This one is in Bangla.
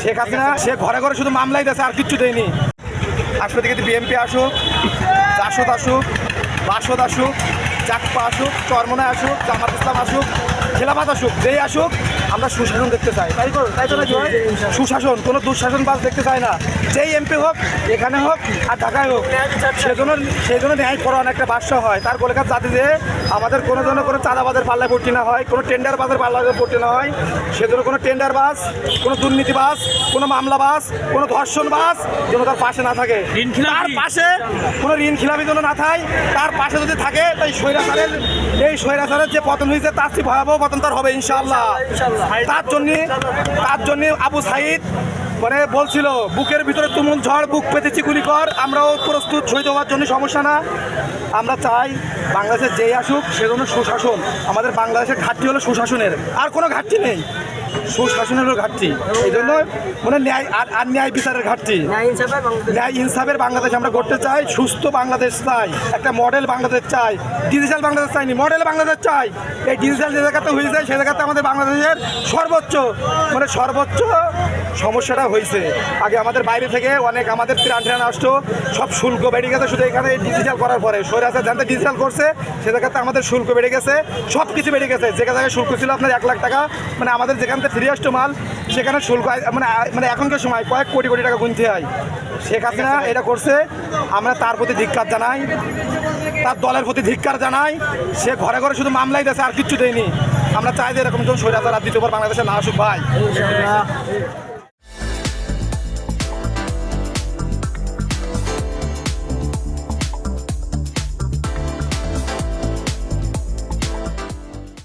শেখ হাসিনা সে ঘরে ঘরে শুধু মামলাই দিয়েছে, আর কিচ্ছু দেয়নি। আসলে থেকে বিএনপি আসুক, জাসদ আসুক, বাসদ আসুক, চাকপা আসুক, চরমনায় আসুক, জামাত ইসলাম আসুক, খেলাফত আসুক, যেই আসুক, আমরা সুশাসন দেখতে চাই। তাই তো নাকি সুশাসন, কোনো দুঃশাসন বাস দেখতে চাই না। যেই এমপি হোক, এখানে হোক আর ঢাকায় হোক, সেজন্য ন্যায় পরায়ণ একটা বাদশা হয়। তার গোলেকার জাতি যে আমাদের কোনো জন্য কোনো চাঁদাবাদের পাল্লায় ভর্তি না হয়, কোনো টেন্ডার বাসের পাল্লায় ভর্তি না হয়, সেজন্য কোনো টেন্ডার বাস, কোনো দুর্নীতিবাস, কোনো মামলা বাস, কোনো ধর্ষণ বাস যেন তার পাশে না থাকে। তার পাশে কোনো ঋণ খিলাপি যেন না থাকে। তার পাশে যদি থাকে, তাই এই স্বৈরাচারের যে পতন হয়েছে তার চেয়ে ভয়াবহ পতন তার হবে ইনশাআল্লাহ। তার জন্য আবু সাইদ মানে বলছিল, বুকের ভিতরে তুমুল ঝড়, বুক পেতেছি গুলি কর, আমরাও প্রস্তুত শহীদ হওয়ার জন্য, সমস্যা না। আমরা চাই বাংলাদেশের যেই আসুক সেজন্য সুশাসন। আমাদের বাংলাদেশের ঘাটতি হলো সুশাসনের, আর কোনো ঘাটতি নেই, সুশাসনেরও ঘাটতি। এই জন্য মানে ন্যায় আর ন্যায় বিচারের ঘাটতি। ন্যায় ইনসাফের বাংলাদেশ আমরা করতে চাই, সুস্থ বাংলাদেশ চাই, একটা মডেল বাংলাদেশ চাই, ডিজিটাল বাংলাদেশ চাইনি, মডেল বাংলাদেশ চাই। এই ডিজিটাল যে জায়গাতে হয়ে যায় সে জায়গাতে আমাদের বাংলাদেশের সর্বোচ্চ সমস্যাটা হয়েছে। আগে আমাদের বাইরে থেকে অনেক আমাদের ট্রান আসতো, সব শুল্ক বেড়ে গেছে শুধু এখানে ডিজিটাল করার পরে। স্বৈরাচার জানতে ডিজিটাল করছে সে জায়গাতে আমাদের শুল্ক বেড়ে গেছে, সব কিছু বেড়ে গেছে। যে জায়গায় শুল্ক ছিল আপনার 1 লাখ টাকা, মানে আমাদের যেখান থেকে ফ্রি আসতো মাল, সেখানে শুল্ক মানে এখনকার সময় কয়েক কোটি কোটি টাকা গুনতে হয়। শেখ হাসিনা এটা করছে, আমরা তার প্রতি ধিক্কার জানাই, তার দলের প্রতি ধিক্কার জানাই। সে ঘরে ঘরে শুধু মামলাই দিয়েছে, আর কিচ্ছু দেয়নি। আমরা চাই যে এরকম স্বৈরাচার আর দ্বিতীয়বার বাংলাদেশে না আসুক ভাই।